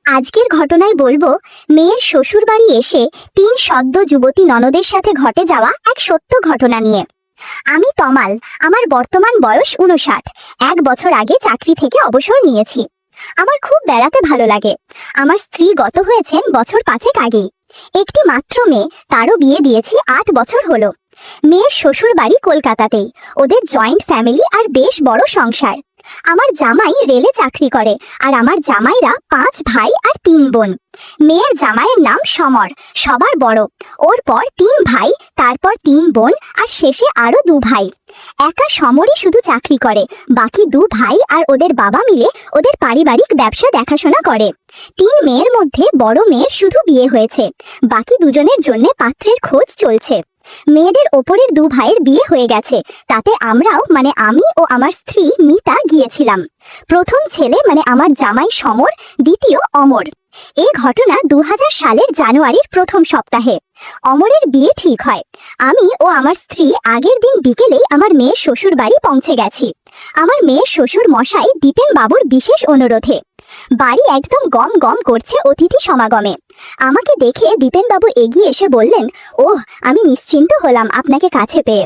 আজকের ঘটনায় বলবো মেয়ের শ্বশুর বাড়ি এসে 3 সদ্য যুবতী ননদের সাথে ঘটে যাওয়া এক সত্য ঘটনা নিয়ে। আমি তমাল, আমার বর্তমান বয়স 59। 1 বছর আগে চাকরি থেকে অবসর নিয়েছি। আমার খুব বেড়াতে ভালো লাগে। আমার স্ত্রী গত হয়েছেন বছর 5 আগেই। একটি মাত্র মেয়ে, তারও বিয়ে দিয়েছি 8 বছর হলো। মেয়ের শ্বশুর বাড়ি কলকাতাতেই। ওদের জয়েন্ট ফ্যামিলি আর বেশ বড় সংসার। আমার জামাই রেলে চাকরি করে, আর আমার জামাইরা 5 ভাই আর 3 বোন। মেয়ের জামাইয়ের নাম সমর, সবার বড়। ওর পর 3 ভাই, তারপর 3 বোন, আর শেষে আরো 2 ভাই। একা সমরই শুধু চাকরি করে, বাকি 2 ভাই আর ওদের বাবা মিলে ওদের পারিবারিক ব্যবসা দেখাশোনা করে। 3 মেয়ের মধ্যে বড় মেয়ের শুধু বিয়ে হয়েছে, বাকি দুজনের জন্য পাত্রের খোঁজ চলছে। মেয়েদের ওপরের 2 ভাইয়ের বিয়ে হয়ে গেছে, তাতে আমরাও মানে আমি ও আমার স্ত্রী মিতা গিয়েছিলাম। প্রথম ছেলে মানে আমার জামাই সমর, দ্বিতীয় অমর। এই ঘটনা 2000 সালের জানুয়ারির প্রথম সপ্তাহে। অমরের বিয়ে ঠিক হয়। আমি ও আমার স্ত্রী আগের দিন বিকেলেই আমার মেয়ের শ্বশুর বাড়ি পৌঁছে গেছি। আমার মেয়ের শ্বশুর মশাই দীপেন বাবুর বিশেষ অনুরোধে। বাড়ি একদম গম গম করছে অতিথি সমাগমে। আমাকে দেখে দীপেন বাবু এগিয়ে এসে বললেন, ওহ, আমি নিশ্চিন্ত হলাম আপনাকে কাছে পেয়ে।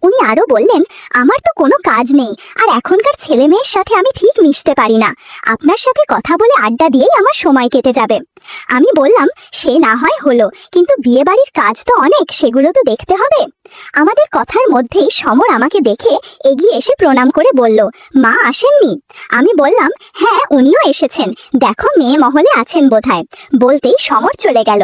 উনি আরো বললেন, আমার তো কোনো কাজ নেই, আর এখনকার ছেলে মেয়ের সাথে আমি ঠিক মিশতে পারি না। আপনার সাথে কথা বলে আড্ডা দিয়েই আমার সময় কেটে যাবে। আমি বললাম, সে না হয় হলো, কিন্তু বিয়ে বাড়ির কাজ তো অনেক, সেগুলো তো দেখতে হবে। আমাদের কথার মধ্যেই সমর আমাকে দেখে এগিয়ে এসে প্রণাম করে বলল, মা আসেননি? আমি বললাম, হ্যাঁ, উনিও এসেছেন, দেখো মেয়ে মহলে আছেন বোধহয়। বলতেই সমর চলে গেল।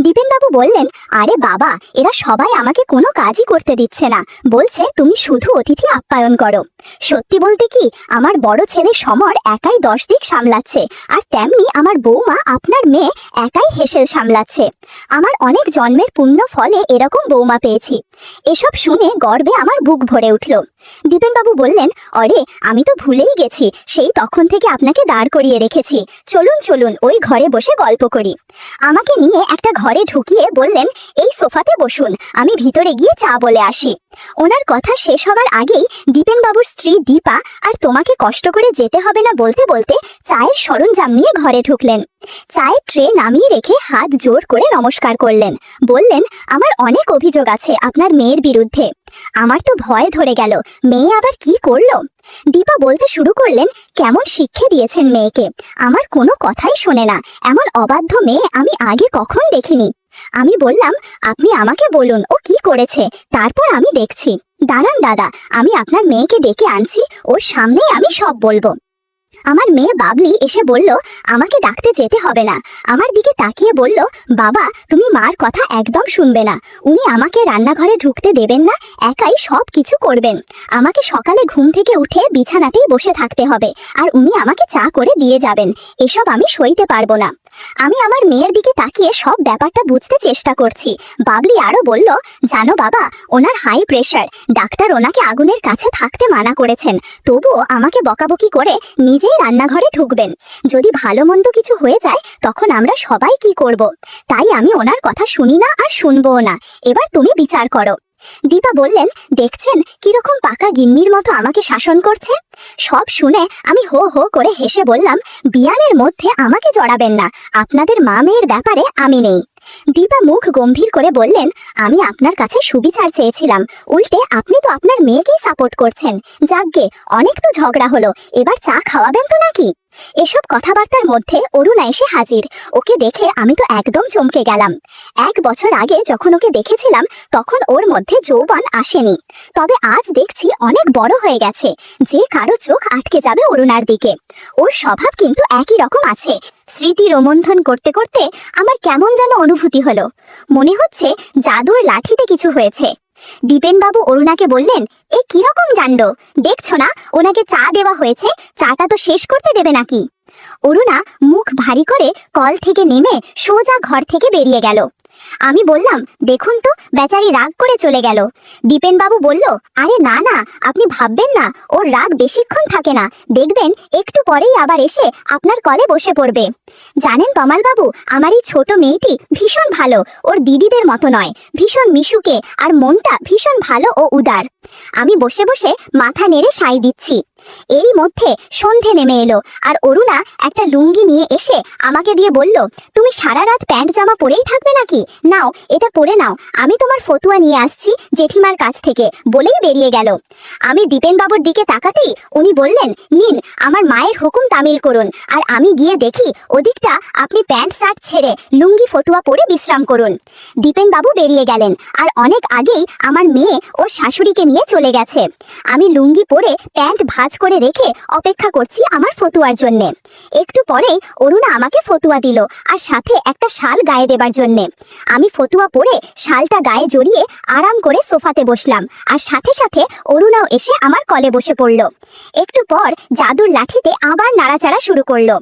দীপেনবাবু বললেন, আরে বাবা, এরা সবাই আমাকে কোনো কাজই করতে দিচ্ছে না, বলছে তুমি শুধু অতিথি আপ্যায়ন করো। সত্যি বলতে কি, আমার বড় ছেলে সমর একাই 10 দিক সামলাচ্ছে, আর তেমনি আমার বৌমা আপনার মেয়ে একাই হেসেল সামলাচ্ছে। আমার অনেক জন্মের পুণ্য ফলে এরকম বৌমা পেয়েছি। এসব শুনে গর্বে আমার বুক ভরে উঠল। দীপেনবাবু বললেন, অরে, আমি তো ভুলেই গেছি, সেই তখন থেকে আপনাকে দাঁড় করিয়ে রেখেছি। চলুন চলুন, ওই ঘরে বসে গল্প করি। আমাকে নিয়ে একটা ঘরে ঢুকিয়ে বললেন, এই সোফাতে বসুন, আমি ভিতরে গিয়ে চা বলে আসি। ওনার কথা শেষ হবার আগেই দীপেনবাবুর স্ত্রী দীপা আর তোমাকে কষ্ট করে যেতে হবে না বলতে বলতে চায়ের সরঞ্জাম নিয়ে ঘরে ঢুকলেন। চায়ের ট্রে নামিয়ে রেখে হাত জোর করে নমস্কার করলেন। বললেন, আমার অনেক অভিযোগ আছে আপনার মেয়ের বিরুদ্ধে। আমার তো ভয় ধরে গেল, মেয়ে আবার কি করলো। দীপা বলতে শুরু করলেন, কেমন শিক্ষা দিয়েছেন মেয়েকে, আমার কোনো কথাই শোনে না। এমন অবাধ্য মেয়ে আমি আগে কখন দেখিনি। আমি বললাম, আপনি আমাকে বলুন ও কি করেছে, তারপর আমি দেখছি। দাঁড়ান দাদা, আমি আপনার মেয়েকে ডেকে আনছি, ওর সামনেই আমি সব বলবো। আমার মেয়ে বাবলি এসে বলল, আমাকে ডাকতে যেতে হবে না। আমার দিকে তাকিয়ে বলল, বাবা, তুমি মার কথা একদম শুনবে না। উনি আমাকে রান্নাঘরে ঢুকতে দেবেন না, একাই সব কিছু করবেন। আমাকে সকালে ঘুম থেকে উঠে বিছানাতেই বসে থাকতে হবে, আর উনি আমাকে চা করে দিয়ে যাবেন। এসব আমি সইতে পারবো না। আমি আমার মেয়ের দিকে তাকিয়ে সব ব্যাপারটা বুঝতে চেষ্টা করছি। বাবলি আরো বলল, জানো বাবা, ওনার হাই প্রেশার, ডাক্তার ওনাকে আগুনের কাছে থাকতে মানা করেছেন, তবুও আমাকে বকাবকি করে নিজেই রান্নাঘরে ঢুকবেন। যদি ভালো মন্দ কিছু হয়ে যায় তখন আমরা সবাই কি করব? তাই আমি ওনার কথা শুনি না আর শুনবও না। এবার তুমি বিচার করো। দীপা বললেন, দেখছেন কিরকম পাকা গিন্নির মতো আমাকে শাসন করছে। সব শুনে আমি হো হো করে হেসে বললাম, বিয়ানের মধ্যে আমাকে জড়াবেন না, আপনাদের মা মেয়ের ব্যাপারে আমি নেই। দীপা মুখ গম্ভীর করে বললেন, আমি আপনার কাছে সুবিচার চেয়েছিলাম, উল্টে আপনি তো আপনার মেয়েকেই সাপোর্ট করছেন। যাকগে, অনেক তো ঝগড়া হলো, এবার চা খাওয়াবেন তো নাকি? এসব কথাবার্তার মধ্যে অরুণা এসে হাজির। ওকে দেখে আমি তো একদম চমকে গেলাম। 1 বছর আগে যখন ওকে দেখেছিলাম তখন ওর মধ্যে যৌবন আসেনি, তবে আজ দেখছি অনেক বড় হয়ে গেছে। যে কারো চোখ আটকে যাবে অরুণার দিকে। ওর স্বভাব কিন্তু একই রকম আছে। স্মৃতি রোমন্থন করতে করতে আমার কেমন যেন অনুভূতি হলো, মনে হচ্ছে জাদুর লাঠিতে কিছু হয়েছে। দীপেনবাবু অরুণাকে বললেন, এ কিরকম জান্ড, দেখছো না ওনাকে চা দেওয়া হয়েছে, চাটা তো শেষ করতে দেবে নাকি? অরুণা মুখ ভারী করে কল থেকে নেমে সোজা ঘর থেকে বেরিয়ে গেল। আমি বললাম, দেখুন তো, বেচারি রাগ করে চলে গেল। দীপেনবাবু বলল, আরে না না, আপনি ভাববেন না, ওর রাগ বেশিক্ষণ থাকে না, দেখবেন একটু পরেই আবার এসে আপনার কলে বসে পড়বে। জানেন তমালবাবু, আমার এই ছোট মেয়েটি ভীষণ ভালো, ওর দিদিদের মতো নয়, ভীষণ মিশুকে, আর মনটা ভীষণ ভালো ও উদার। আমি বসে বসে মাথা নেড়ে সাই দিচ্ছি। এরই মধ্যে সন্ধে নেমে এলো আর অরুণা একটা লুঙ্গি নিয়ে এসে আমাকে দিয়ে বলল, তুমি সারা রাত প্যান্ট জামা পরেই থাকবে নাকি? নাও এটা পরে নাও, আমি তোমার ফতুয়া নিয়ে আসছি জেঠিমার কাছ থেকে, বলেই বেরিয়ে গেল। আমি দীপেন বাবুর দিকে তাকাতেই উনি বললেন, নিন আমার মায়ের হুকুম তামিল করুন। আর আমি গিয়ে দেখি ওদিকটা আপনি প্যান্ট শার্ট ছেড়ে লুঙ্গি ফতুয়া পরে বিশ্রাম করুন। দীপেন বাবু বেরিয়ে গেলেন আর অনেক আগেই আমার মেয়ে ওর শাশুড়িকে নিয়ে চলে গেছে। আমি লুঙ্গি পরে প্যান্ট ভাঁজ করে রেখে অপেক্ষা করছি আমার ফতুয়ার জন্যে। একটু পরেই অরুণা আমাকে ফতুয়া দিল আর সাথে একটা শাল গায়ে দেবার জন্যে। আমি ফতুয়া পরে শালটা গায়ে জড়িয়ে আরাম করে সোফাতে বসলাম আর সাথে সাথে অরুণাও এসে আমার কলে বসে পড়ল। একটু পর জাদুর লাঠিতে আবার নাড়াচাড়া শুরু করলো।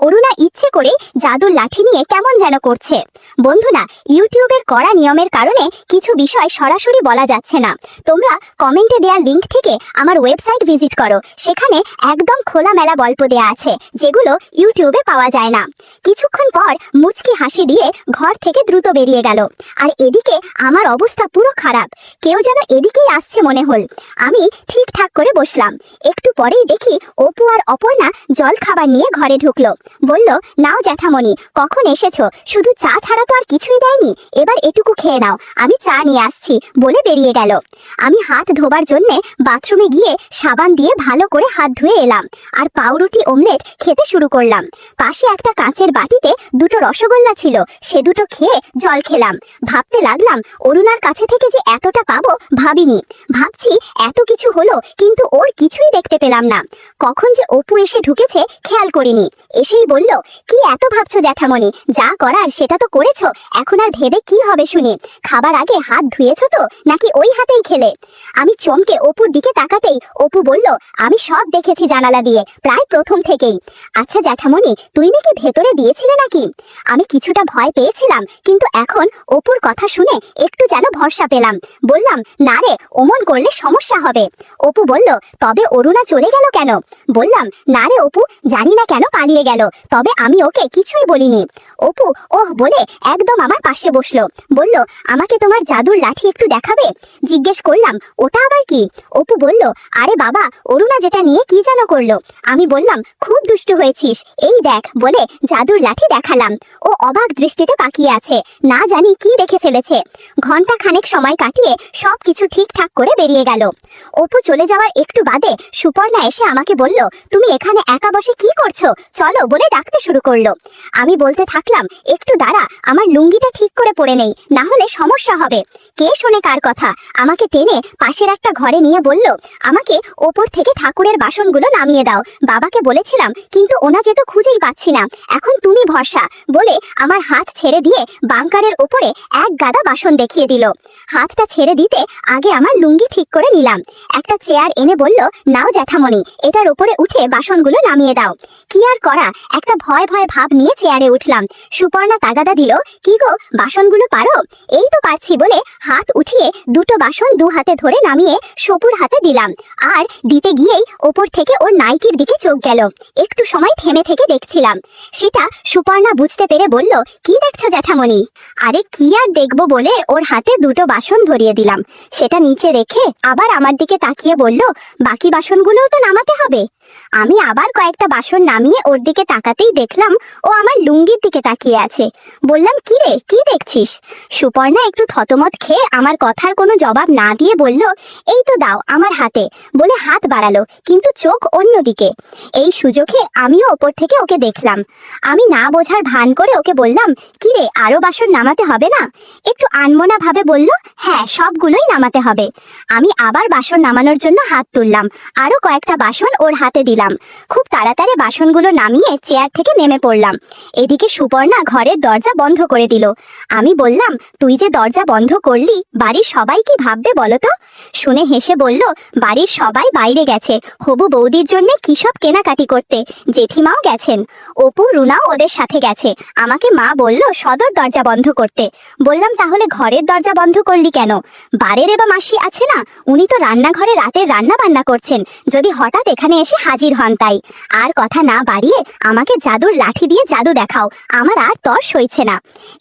অরুণা ইচ্ছে করে জাদুর লাঠি নিয়ে কেমন যেন করছে। বন্ধুরা, ইউটিউবের কড়া নিয়মের কারণে কিছু বিষয় সরাসরি বলা যাচ্ছে না। তোমরা কমেন্টে দেওয়া লিংক থেকে আমার ওয়েবসাইট ভিজিট করো, সেখানে একদম খোলামেলা গল্প দেয়া আছে যেগুলো ইউটিউবে পাওয়া যায় না। কিছুক্ষণ পর মুচকি হাসি দিয়ে ঘর থেকে দ্রুত বেরিয়ে গেল। আর এদিকে আমার অবস্থা পুরো খারাপ, কেউ যেন এদিকেই আসছে মনে হল। আমি ঠিকঠাক করে বসলাম। একটু পরেই দেখি অপু আর অপর্ণা জল খাবার নিয়ে ঘরে ঢুকলো। বলল, নাও জ্যাঠামণি, কখন এসেছো? শুধু চা ছাড়া তো আর কিছুই দেয়নি, এবার এটুকু খেয়ে নাও, আমি চা নিয়ে আসছি, বলে বেরিয়ে গেল। আমি হাত ধোবার জন্যে বাথরুমে গিয়ে সাবান দিয়ে ভালো করে হাত ধুয়ে এলাম আর পাউরুটি অমলেট খেতে শুরু করলাম। পাশে একটা কাঁচের বাটিতে দুটো রসগোল্লা ছিল, সে দুটো খেয়ে জল খেলাম। ভাবতে লাগলাম অরুণার কাছে থেকে যে এতটা পাবো ভাবিনি। ভাবছি এত কিছু হলো কিন্তু ওর কিছুই দেখতে পেলাম না। কখন যে অপু এসে ঢুকেছে খেয়াল করিনি। এসেই বলল, কি এত ভাবছো জ্যাঠামণি? যা করার সেটা তো করেছো, এখন আর ভেবে কি হবে শুনি? খাবার আগে হাত ধুয়েছো তো, নাকি ওই হাতেই খেলে? আমি চমকে অপুর দিকে তাকাতেই অপু বলল, আমি সব দেখেছি জানালা দিয়ে, প্রায় প্রথম থেকেই। আচ্ছা জ্যাঠামণি, তুমি কি ভেতরে দিয়েছিলে নাকি? আমি কিছুটা ভয় পেয়েছিলাম, কিন্তু এখন অপুর কথা শুনে একটু যেন ভরসা পেলাম। বললাম, না রে, ওমন করলে সমস্যা হবে। অপু বলল, তবে অরুণা চলে গেল কেন? বললাম, না রে অপু, জানি না কেন পালিয়ে গেল, তবে আমি ওকে কিছুই বলিনি। অপু ওহ বলে একদম আমার পাশে বসলো। বলল, আমাকে তোমার জাদুর লাঠি একটু দেখাবে? জিজ্ঞেস করলাম, ওটা আবার কি? অপু বলল, আরে বাবা, অরুণা যেটা নিয়ে কি যেন করলো। আমি বললাম, খুব দুষ্টু হয়েছিস, এই দেখ, বলে জাদুর লাঠি দেখালাম। ও অবাক দৃষ্টিতে তাকিয়ে আছে, না জানি কি দেখে ফেলেছে। ঘন্টা খানেক সময় কাটিয়ে সবকিছু ঠিকঠাক করে বেরিয়ে গেল। অপু চলে যাওয়ার একটু বাদে সুপর্ণা এসে আমাকে বলল, তুমি এখানে একা বসে কি করছো, চলো, বলে ডাকতে শুরু করলো। আমি বলতে থাকলাম, একটু দাঁড়া, আমার লুঙ্গিটা ঠিক করে পরে নেই, না হলে সমস্যা হবে। কে শোনে কার কথা? আমাকে টেনে পাশের একটা ঘরে নিয়ে বলল, আমাকে ওপর থেকে ঠাকুরের বাসনগুলো নামিয়ে দাও, বাবাকে বলেছিলাম কিন্তু ওনা যেত খুঁজেই পাচ্ছি না, এখন তুমি ভরসা, বলে আমার হাত ছেড়ে দিয়ে বাংকারের ওপরে এক গাদা বাসন দেখিয়ে দিল। হাতটা ছেড়ে দিতে আগে আমার লুঙ্গি ঠিক করে নিলাম। একটা চেয়ার এনে বলল, নাও জ্যাঠামণি, এটার ওপরে উঠে বাসনগুলো নামিয়ে দাও। কি আর করা, একটা ভয় ভয় ভাব নিয়ে চেয়ারে উঠলাম। সুপর্ণা তাগাদা দিল, কি গো, বাসনগুলো পারো? এই তো পারছি, বলে হাত উঠিয়ে দুটো বাসন দু হাতে ধরে নামিয়ে সপুর হাতে দিলাম। আর দিতে গিয়েই ওপর থেকে ওর নাইকির দিকে চোখ গেল। একটু সময় থেমে থেকে দেখছিলাম। সেটা সুপর্ণা বুঝতে পেরে বলল, কি দেখছো জ্যাঠামণি? আরে কি আর দেখবো বলে ওর হাতে দুটো বাসন ধরিয়ে দিলাম। সেটা নিচে রেখে আবার আমার দিকে তাকিয়ে বলল, বাকি বাসনগুলোও তো নামাতে হবে। আমি আবার কয়েকটা বাসন নামিয়ে ওর দিকে তাকাতেই দেখলাম ও আমার লুঙ্গির দিকে তাকিয়ে আছে। বললাম, কি রে, কি দেখছিস? সুপর্ণা একটু থতমত খেয়ে আমার কথার কোনো জবাব না দিয়ে বলল, এই তো দাও আমার হাতে, বলে হাত বাড়ালো, কিন্তু চোখ অন্যদিকে। এই সুযোগে আমিও ওপর থেকে ওকে দেখলাম। আমি না বোঝার ভান করে ওকে বললাম, কি রে, আরো বাসন নামাতে হবে না? একটু আনমনা ভাবে বলল, হ্যাঁ, সবগুলোই নামাতে হবে। আমি আবার বাসন নামানোর জন্য হাত তুললাম, আরো কয়েকটা বাসন ওর হাতে দিলাম। খুব তাড়াতাড়ি বাসনগুলো নামিয়ে চেয়ার থেকে নেমে পড়লাম। এদিকে সুপর্ণা ঘরের দরজা বন্ধ করে দিল। আমি বললাম, তুই যে দরজা বন্ধ করলি, বাড়ির সবাই কি ভাববে বলতো? শুনে হেসে বলল, বাড়ির সবাই বাইরে গেছে হবু বৌদির জন্য কি সব কেনাকাটি করতে, জেঠিমাও গেছেন, অপু রুনাও ওদের সাথে গেছে। আমাকে মা বলল সদর দরজা বন্ধ করতে। বললাম, তাহলে ঘরের দরজা বন্ধ করলি কেন? বাড়ির এবার মাসি আছে না, উনি তো রান্নাঘরে রাতের রান্না বান্না করছেন, যদি হঠাৎ এখানে এসে হাজির হন তাই। আর কথা না বাড়িয়ে আমাকে জাদুর লাঠি দিয়ে জাদু দেখাও, আমার আর তর সইছে না।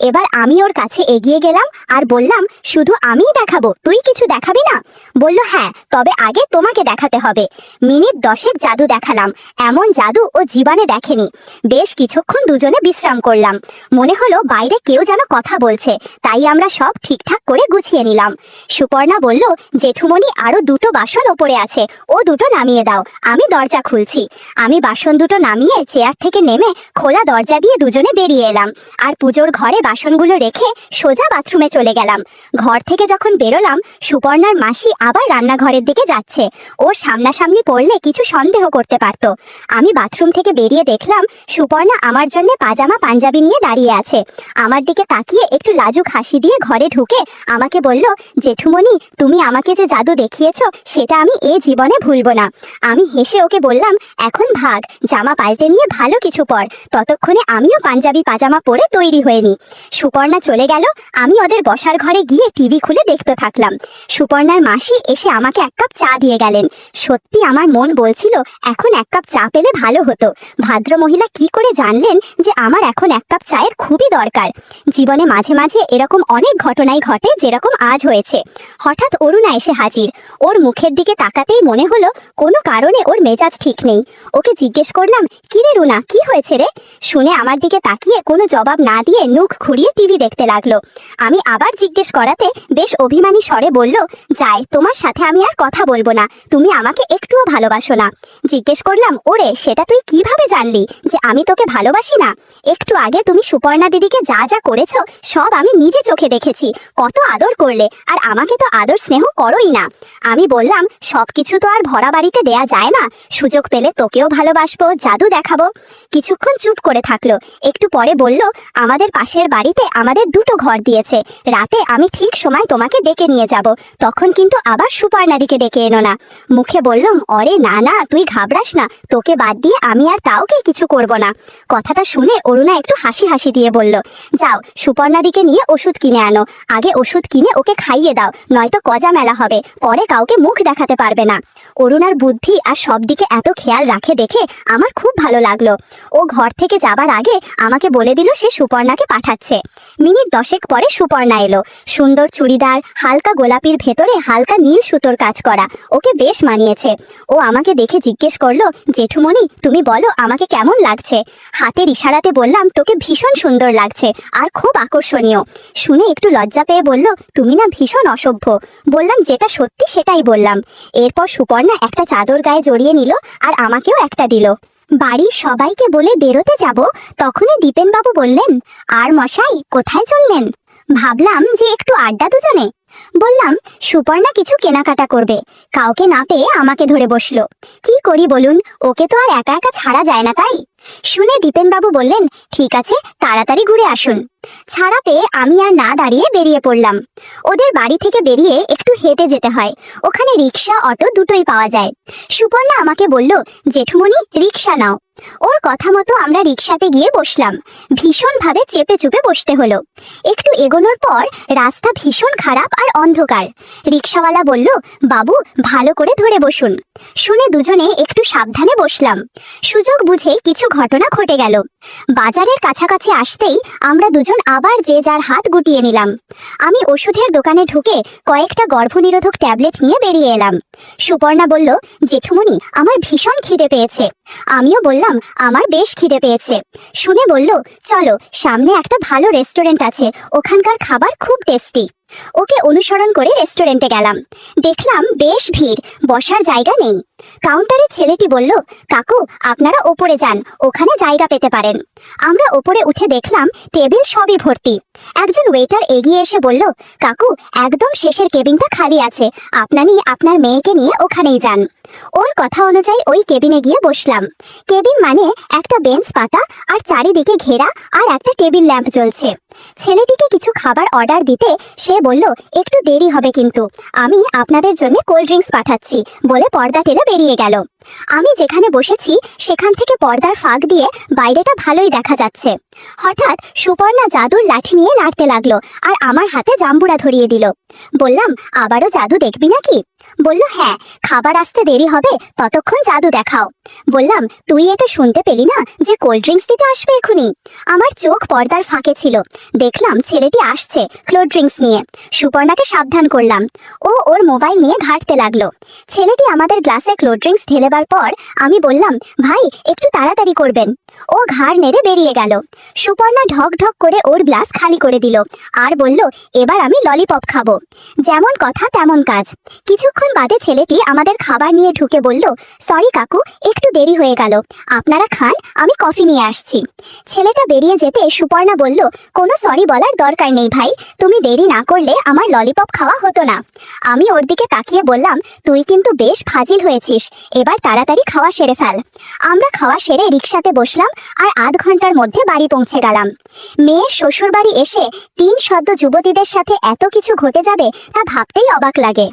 এবার আমি ওর কাছে এগিয়ে গেলাম আর বললাম, শুধু আমিই দেখাবো, তুই কিছু দেখাবি না? বলল, হ্যাঁ, তবে আগে তোমাকে দেখাতে হবে। মিনিট 10 জাদু দেখালাম, এমন জাদু ও জীবনে দেখেনি। বেশ কিছুক্ষণ দুজনে বিশ্রাম করলাম। মনে হলো বাইরে কেউ যেন কথা বলছে, তাই আমরা সব ঠিকঠাক করে গুছিয়ে নিলাম। সুপর্ণা বলল, জেঠুমণি আরো 2টো বাসন ওপরে আছে, ও 2টো নামিয়ে দাও, আমি দরজা খুলছি। আমি বাসন 2টো নামিয়ে চেয়ার থেকে নেমে খোলা দরজা দিয়ে দুজনে বেরিয়ে এলাম আর পুজোর ঘরে বাসনগুলো রেখে সোজা বাথরুমে চলে গেলাম। ঘর থেকে যখন বেরোলাম, সুপর্ণার মাসি আবার রান্নাঘরের দিকে যাচ্ছে। ওর সামনাসামনি পড়লে কিছু সন্দেহ করতে পারত। আমি বাথরুম থেকে বেরিয়ে দেখলাম সুপর্ণা আমার জন্য পাজামা পাঞ্জাবি নিয়ে দাঁড়িয়ে আছে। আমার দিকে তাকিয়ে একটু লাজুক হাসি দিয়ে ঘরে ঢুকে আমাকে বলল, জেঠুমণি, তুমি আমাকে যে জাদু দেখিয়েছ সেটা আমি এ জীবনে ভুলবো না। আমি হেসে ওকে বললাম, এখন ভাগ, জামা পাল্টে নিয়ে ভালো কিছু পর, ততক্ষণে আমিও পাঞ্জাবি পাজামা পরে তৈরি হয়ে নি। সুপর্ণা চলে গেল। আমি ওদের বসার ঘরে গিয়ে টিভি খুলে দেখতে থাকলাম। সুপর্ণার মাসি এসে আমাকে 1 কাপ চা দিয়ে গেলেন। সত্যি আমার মন বলছিল এখন 1 কাপ চা পেলে ভালো হতো। ভাদ্র মহিলা কি করে জানলেন যে আমার এখন 1 কাপ চায়ের খুবই দরকার? জীবনে মাঝে মাঝে এরকম অনেক ঘটনাই ঘটে, যেরকম আজ হয়েছে। হঠাৎ অরুণা এসে হাজির। ওর মুখের দিকে তাকাতেই মনে হলো কোনো কারণে ওর মেজাজ ঠিক নেই। ওকে জিজ্ঞেস করলাম, কি রে রুনা, কি হয়েছে রে? শুনে আমার দিকে তাকিয়ে কোনো জবাব না দিয়ে মুখ ঘুরিয়ে টিভি দেখতে লাগলো। আমি আবার জিজ্ঞেস করাতে বেশ অভিমানী স্বরে বলল, যাই, তোমার সাথে আমি আর কথা বলবো না, তুমি আমাকে একটুও ভালোবাসো না। জিজ্ঞেস করলাম, ওরে, সেটা তুই কিভাবে জানলি যে আমি তোকে ভালোবাসি না? একটু আগে তুমি সুপর্ণা দিদিকে যা যা করেছো সব আমি নিজে চোখে দেখেছি। কত আদর করলে, আর আমাকে তো আদর স্নেহ করোই না। আমি বললাম, সবকিছু তো আর ভরা বাড়িতে দেয়া যায় না, সুযোগ পেলে তোকেও ভালোবাসবো, জাদু দেখাবো। কিছুক্ষণ চুপ করে থাকলো। একটু পরে বলল, আমাদের পাশের বাড়িতে আমাদের 2টো ঘর দিয়েছে, রাতে আমি ঠিক সময় তোমাকে ডেকে নিয়ে যাব, তখন কিন্তু আবার সুপর্ণাদিকে ডেকে এনো না। মুখে বললাম, অরে না না, তুই ঘাবড়াস না, তোকে বাদ দিয়ে আমি আর কাউকে কিছু করব না। কথাটা শুনে অরুণা একটু হাসি হাসি দিয়ে বলল, যাও, সুপর্ণাদিকে নিয়ে ওষুধ কিনে আনো, আগে ওষুধ কিনে ওকে খাইয়ে দাও, নয়তো কজা মেলা হবে, পরে কাউকে মুখ দেখাতে পারবে না। অরুণার বুদ্ধি আর সব দিকে এত খেয়াল রাখে দেখে আমার খুব ভালো লাগলো। ও ঘর থেকে যাবার আগে আমাকে বলে দিল সে সুপর্ণাকে পাঠাচ্ছে। মিনিট 10 পরে সুপর্ণা এলো। সুন্দর চুড়িদার, হালকা গোলাপির ভেতরে হালকা নীল সুতোর কাজ করা, ওকে বেশ মানিয়েছে। ও আমাকে দেখে জিজ্ঞেস করলো, জেঠুমণি, তুমি বলো আমাকে কেমন লাগছে? হাতের ইশারাতে বললাম, তোকে ভীষণ সুন্দর লাগছে আর খুব আকর্ষণীয়। শুনে একটু লজ্জা পেয়ে বলল, তুমি না ভীষণ অসভ্য। বললাম, যেটা সত্যি সেটাই বললাম। এরপর সুপর্ণা একটা চাদর গায়ে জড়িয়ে নিল আর আমাকেও একটা দিল। বাড়ির সবাইকে বলে বেরোতে যাব, তখনই দীপেনবাবু বললেন, আর মশাই, কোথায় চললেন? ভাবলাম যে একটু আড্ডা দুজনে। বললাম, সুপর্ণা কিছু কেনাকাটা করবে, কাউকে না পেয়ে আমাকে ধরে বসলো। কি করি বলুন, ওকে তো আর একা একা ছাড়া যায় না, তাই? শুনে দীপেনবাবু বললেন, ঠিক আছে, তাড়াতাড়ি ঘুরে আসুন। ছাড়া পেয়ে আমি আর না দাঁড়িয়ে বেরিয়ে পড়লাম। ওদের বাড়ি থেকে বেরিয়ে একটু হেঁটে যেতে হয়, ওখানে রিক্সা অটো দুটোই পাওয়া যায়। সুপর্ণা আমাকে বলল, জেঠুমণি, রিক্সা নাও। ওর কথা মতো আমরা রিক্সাতে গিয়ে বসলাম। ভীষণভাবে চেপে চুপে বসতে হলো। একটু এগোনোর পর রাস্তা ভীষণ খারাপ আর অন্ধকার। রিক্সাওয়ালা বলল, বাবু, ভালো করে ধরে বসুন। শুনে দুজনে একটু সাবধানে বসলাম। সুযোগ বুঝে কিছু ঘটনা ঘটে গেল। বাজারের কাছাকাছি আসতেই আমরা দুজন আবার যে যার হাত গুটিয়ে নিলাম। আমি ওষুধের দোকানে ঢুকে কয়েকটা গর্ভনিরোধক ট্যাবলেট নিয়ে বেরিয়ে এলাম। সুপর্ণা বলল, জেঠুমণি, আমার ভীষণ খিদে পেয়েছে। আমিও বললাম, আমার বেশ খিদে পেয়েছে। শুনে বলল, চলো, সামনে একটা ভালো রেস্টুরেন্ট আছে, ওখানকার খাবার খুব টেস্টি। ওকে অনুসরণ করে রেস্টুরেন্টে গেলাম। দেখলাম বেশ ভিড়, বসার জায়গা নেই। কাউন্টারে ছেলেটি বলল, কাকু, আপনারা ওপরে যান, ওখানে জায়গা পেতে পারেন। আমরা ওপরে উঠে দেখলাম টেবিল সবই ভর্তি। একজন ওয়েটার এগিয়ে এসে বলল, কাকু, একদম শেষের কেবিনটা খালি আছে, আপনারই আপনার মেয়েকে নিয়ে ওখানেই যান। ওর কথা অনুযায়ী ওই কেবিনে গিয়ে বসলাম। কেবিন মানে একটা বেঞ্চ পাতা আর চারিদিকে ঘেরা আর একটা টেবিল ল্যাম্প জ্বলছে। ছেলেটিকে কিছু খাবার অর্ডার দিতে সে বলল, একটু দেরি হবে কিন্তু, আমি আপনাদের জন্য কোল্ড ড্রিঙ্কস পাঠাচ্ছি বলে পর্দা টেনে বেরিয়ে গেল। আমি যেখানে বসেছি সেখান থেকে পর্দার ফাঁক দিয়ে বাইরেটা ভালোই দেখা যাচ্ছে। হঠাৎ সুপর্ণা জাদুর লাঠি নিয়ে নাড়তে লাগলো আর আমার হাতে জাম্বুরা ধরিয়ে দিল। বললাম, আবারও জাদু দেখবি নাকি? বলল হ্যাঁ, খাবার আসতে দেরি হবে, ততক্ষণ জাদু দেখাও। বললাম তুই এটা শুনতে পেলি না যে কোল্ড ড্রিঙ্কস দিতে আসবে এখুনি? আমার চোখ পর্দার ফাঁকে ছিল, দেখলাম ছেলেটি আসছে কোল্ড ড্রিঙ্কস নিয়ে। সুপর্ণাকে সাবধান করলাম। ও ওর মোবাইল নিয়ে ঘাঁটতে লাগলো। ছেলেটি আমাদের গ্লাসে কোল্ড ড্রিঙ্কস ঢেলেবার পর আমি বললাম, ভাই একটু তাড়াতাড়ি করবেন। ও ঘাড় নেড়ে বেরিয়ে গেল। সুপর্ণা ঢক ঢক করে ওর গ্লাস খালি করে দিল আর বলল, এবার আমি ললিপপ খাবো। যেমন কথা তেমন কাজ। কিছুক্ষণ বাদে ছেলেটি আমাদের খাবার নিয়ে ঢুকে বলল, সরি কাকু, একটু দেরি হয়ে গেল, আপনারা খান, আমি কফি নিয়ে আসছি। ছেলেটা বেরিয়ে যেতে সুপর্ণা বলল, কোনো সরি বলার দরকার নেই ভাই, তুমি দেরি না করলে আমার ললিপপ খাওয়া হতো না। আমি ওর দিকে তাকিয়ে বললাম, তুই কিন্তু বেশ ফাজিল হয়েছিস, এবার তাড়াতাড়ি খাওয়া সেরে ফেল। আমরা খাওয়া সেরে রিকশাতে বসলাম আর আধ ঘন্টার মধ্যে বাড়ি পৌঁছে গেলাম। মেয়ের শ্বশুর বাড়ি এসে 3 সদ্য যুবতীদের সাথে এত কিছু ঘটে যাবে তা ভাবতেই অবাক লাগে।